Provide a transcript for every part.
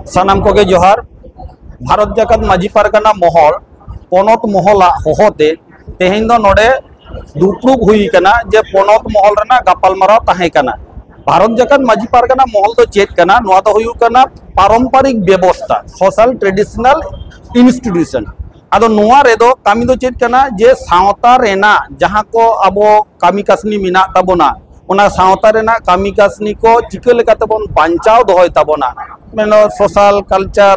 सानाम कोगे जोहार भारत जाकत माझी पारगाना महल पनत महला होहोते तेहेन दो नोडे दुप्रुब हुई कना जे पनत महल रेना गापालमाराव ताहे कना। भारत जाकत माझी पारगाना महल तो चेत कना नोआ दो हुयु कना पारंपरिक व्यवस्था सोशल ट्रेडिशनल इंस्टीट्यूशन। आदो नोआ रेदो कामी दो चेत कना जे सावता रेना जहां को अबो कामी कासनी मिना ताबोना उना सावता रेना कामी कासनी को चिका लेकाते बोन बांचाव दोहय ताबोना मेनो सोशल कल्चर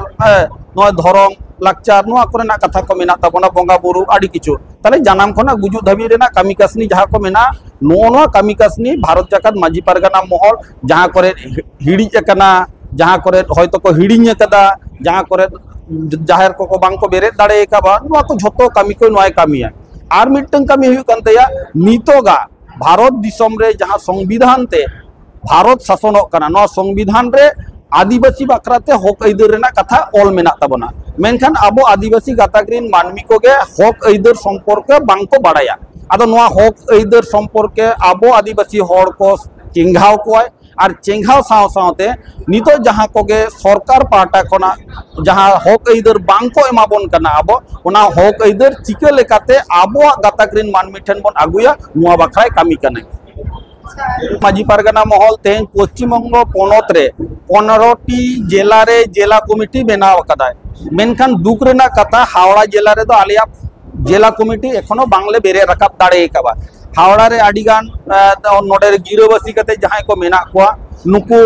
नोआ धरम लाक्चार नोआ कोरेना कथा को मेना ताबोना बोंगा बुरु आडी किछु ताले जानाम खना गुजु धाबी रेना कामी कासनी जहां को मेना नोआ कामी कासनी भारत जाकत माझी पारगाना महल जहां करे हिड़ी कना जहां करे हयतो को हिड़िñ कदा जहां करे जाहेर को बांग को बेरे दाड़े काबा नोआ को झोतो कामी को नोय कामिया आर मिटन कामी हुयु कानतेया नितोगा भारत दिसम रे जहां संविधान ते भारत शासनों कना नोआ संविधान रे आदिवासी बाखराते हक आइदार रेना कथा ऑल मेना ताबोना मेनखान आबो आदिवासी गाताग्रीन मानमी को गे हक आइदार सम्पर्के बांको बाड़ाया आदो नोआ हक आइदार सम्पर्के आबो आदिवासी हर को चेंघाव कोय और चेंघाव साव सावते नितो जहां को गे सरकार पाटा कोना जहां हक आइदार बांको एमाबोन कना आबो ओना हक आइदार चिका लेकाते आबो गाताग्रीन मानमी ठेन बोन आगुया नोआ बाखराय कामी कना। माझी पारगाना महल तेन पश्चिम बंग पनत रे 15टी जिला रे जिला कमिटी बनाव कदाय मेनखान दुख रेना कथा हावड़ा जिला रे दो आलिया जिला कमिटी एखोनो बांगले बेरे रकाब दाड़े काबा हावड़ा रे आडिगान नोडे गिराबासी कते जहां को मेना कोआ नुकु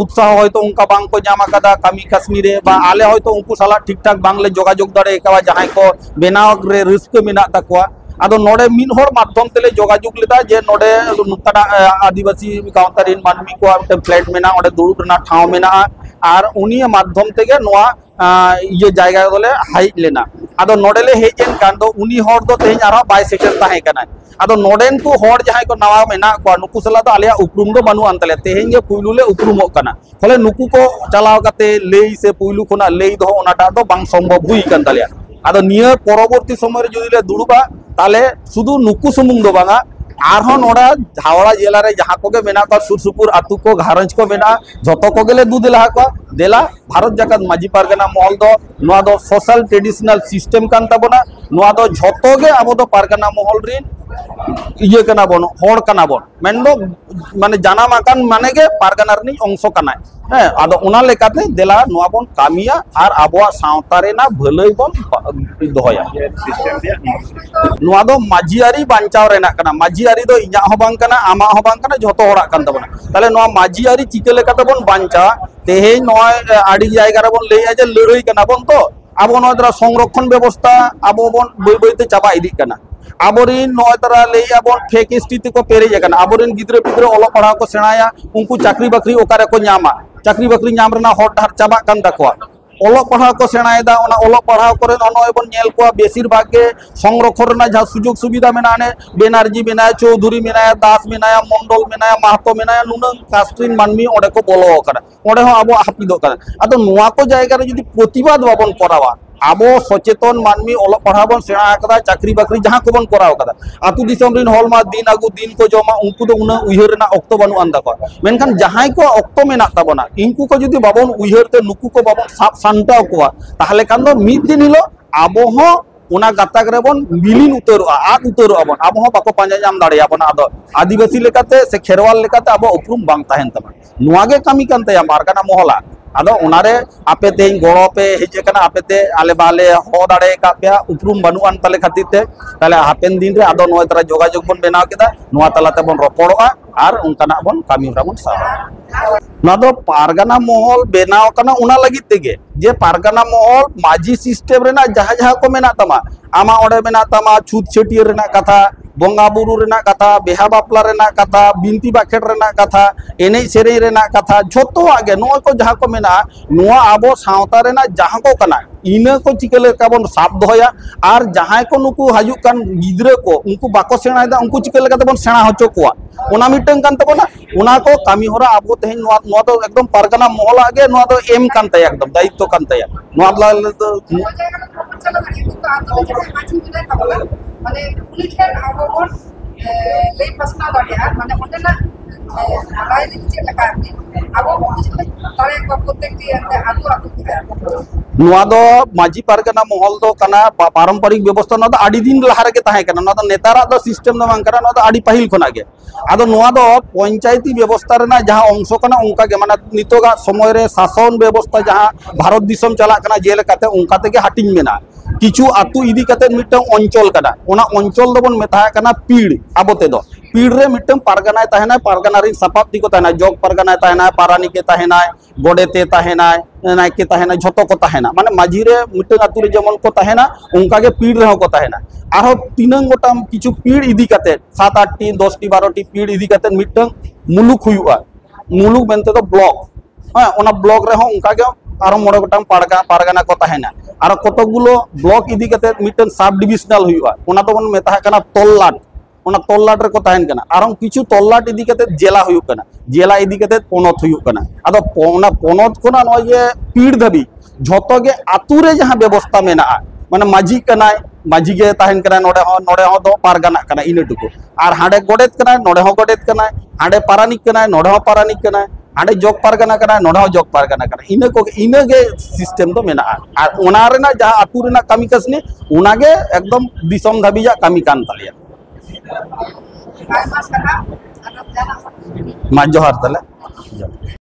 उत्साह हयतो उनका बांग को जामा कदा कामी काश्मीर रे बा आले हयतो उनको साला ठीक ठाक बांगले जोगाजोग दाड़े काबा जहां को बेनाव रे रिस्क मेना ताकोआ आदो नोडे मिन होर माध्यम तेले जोगाजोग लेदा जे नोडे नुताडा आदिवासी गावतारीन मानमी को आमते फ्लैट मेना ओडे दुरुब रेना ठाव मेना आर उनी माध्यम तेगे नोआ ये जायगा दोले हाई लेना आदो नोडेले हेजेन कान दो उनी होर दो तेहेन आरो बाय सेटल ताहे कना आदो नोडेन को होर जहां को नवा मेना को नुकु सला दो आलिया उपरुम दो बानु अंतले तेहेन जे पुइलु ले उपरुमो कना फले नुकु को चलाव काते लेई से पुइलु खोना लेई दो ओनाटा दो बांग संभव हुई कान तालिया आदो निया परवर्ती समय रे जदि ले दुरुबा ताले शुधु नुकु सुमुंग दो बांगा आरहो नोडा हावड़ा जिला रे जहां को गे मेना को सुरसुपुर आतु को घारंज को मेना जतो को गेले दु दिला को देला भारत जाकत माझी पारगाना महल दो नोआ दो सोशल ट्रेडिशनल सिस्टम कान ताबोना नोआ दो जतो गे आबो दो पारगाना महल रिन इये कना बोन होड़ कना बोन मेनदो माने जानाम आकान माने गे पारगाना रनि अंश कना है आदो उना लेकाते देला नोआ बोन कामिया आर आबोआ सावता रेना भलाई बोन दोहया नोआ दो माजियारी बांचाव रेना कना माजियारी दो इया हो बांग कना आमा हो बांग कना जतो होड़ा कान ताबोना ताले नोआ माजियारी चिका लेकाते बोन बांचा तेहे नोआ आडी जायगा रे बोन लेया जे लड़ाई कना बोन तो आबो नोआ द्रा संरक्षण व्यवस्था आबो बोन बई बईते चाबा इदी कना आबोरिन नोय तरा ले आबोन फेक स्थिति को पेरे जगन आबोरिन गिद्रे पिद्रे ओलो पढ़ा को सेणाया उनको चाकरी बाकरी ओकारे को न्यामा चाकरी बाकरी न्याम रेना हर धार चाबा कान ताकोआ ओलो पढ़ा को सेणायदा ओना ओलो पढ़ा करे नोय बोन नेल को बेसिर भाग के संरक्षण रेना जहा सुयोग सुविधा मेनाने बेनार्जी मेनाया चौधुरी मेनाया दास मेनाया मंडल मेनाया महतो मेनाया नुना कास्ट्रीन मानमी ओडे को बोलो करा ओडे हो आबो हापिदो करा आदो नोआ को जायगा रे जदि प्रतिबाद बाबन करावा आबो सचेतन मानमी ओलो पढ़ा बन सेणा कदा चाकरी बाकरी जहां को बन कराव कदा आतु दिसम रिन हॉल मा दिन आगु दिन को जमा उनको दो उना उयहर ना ऑक्टो बनु आंदा को मेनखान जहां को ऑक्टो मेना ताबोना इनको को जदि बाबन उयहर ते नुकु को बाबन साब सानटाव को ताहले कान दो मिद दिन हिलो आबो हो उना गाताक रे बन मिलिन उतरो आद उतरो आबन आबो हो बाको पांजा जाम दाड़े आबन आदो आदिवासी लेकाते से खेरवाल लेकाते आबो उपरुम बांग ताहेन तमा नोआगे कामी कानते या पारगाना महला आदो उनारे आपे तेन गड़ो पे हेजे कना आपे ते आले बाले हो दाड़े का पे उपरुम बनु अन तले खातिर ते ताले हापेन दिन रे आदो नोय तरा जोगाजोग बन बेनाव केदा नोआ तलाते बन रोपड़ोआ आर उनकाना बन कामी बन साबा ना दो पारगाना महल बेनाव कना उना लगी तेगे जे पारगाना महल माझी सिस्टम रेना जहां जहां को मेना तमा आमा ओडे मेना तमा छूत छटियर रेना कथा बोंगा बुरु रेना कथा बेहा बापला रेना कथा बिनती बाखेट रेना कथा एने सेरे रेना कथा झोतो आगे नो को जहां को मेना नोआ आबो सावता रेना जहां को कना इना को चिकले काबन साब दोया आर जहां को नुकु हाजु कान गिद्रे को उनको बाको सेणायदा उनको चिकले काते बन सेणा होचो कोआ ओना मिटन कान तबना ओना को कामी होरा आबो तेहेन नोआ तो एकदम पारगाना महल आगे नोआ तो एम कान तया एकदम दायित्व कान तया नोआ तो माने उनी ठेन आबो बोन ले पसना दाडिया माने ओटेना माझी पारगना महल दो कना पारंपरिक व्यवस्था ना आड़ी दिन लहा रे ताहे कना ना नेतारा दो सिस्टम दो बांग कना ना आड़ी पाहिल खोना गे आदो नुआ दो पंचायती व्यवस्था रेना जहां अंश कना उनका गे माने नितोगा समय रे शासन व्यवस्था जहां भारत दिसम चला कना जेल काते उनका तेगे हाटिंग मेना किछु आतु इदी काते मिटन अंचल कना ओना अंचल दो बन मेता कना पीड़ आबोते दो पीड़ रे मिटन पारगना ताहेना पारगना रे सपाप दी को ताहेना जोग पारगना ताहेना पारानिके ताहेना गोडेते ताहेना नायके ताहेना झोतो को ताहेना माने माझी रे मिटन आतु रे जमन को ताहेना उनका गे पीड़ रे को ताहेना आरो तीनंग गोटाम किछु पीड़ इदी काते 7-8 टी 10 टी 12 टी पीड़ इदी काते मिटन मुलुक हुआ मुलुक बेनते तो ब्लॉक हां ओना ब्लॉक रे हो उनका गे आरो मोड़े गोटाम पारगना को ताहेना आरो कतगुलो ब्लॉक इदी काते मिटन सब डिविजनल हुआ ओना तो बन मेता कना तोल्लाट ओना तोल्लाट रे को ताहेन कना आरो किछु तोल्लाट इदी काते जेला हुयु कना जेला इदी काते पोनत हुयु कना आदो ओना पोनत कोना नो ये पीड़ धबी झोतो गे आतु रे जहां व्यवस्था मेना माने माझी कनाय माझी गे ताहेन कना नोडे हो दो पारगना कना इने टुकु आर हाडे गोडेत कनाय नोडे हो गोडेत कनाय हाडे पारानिक कनाय नोडे हो पारानिक कनाय हाडे जोग पारगना कनाय नोडे हो जोग पारगना कना इने गे सिस्टम दो मेना आर ओना रेना जहां आतु रेना कामी कसनी ओना गे एकदम दिसम धाबी जा कामी कान तालिया मा जोहार तले।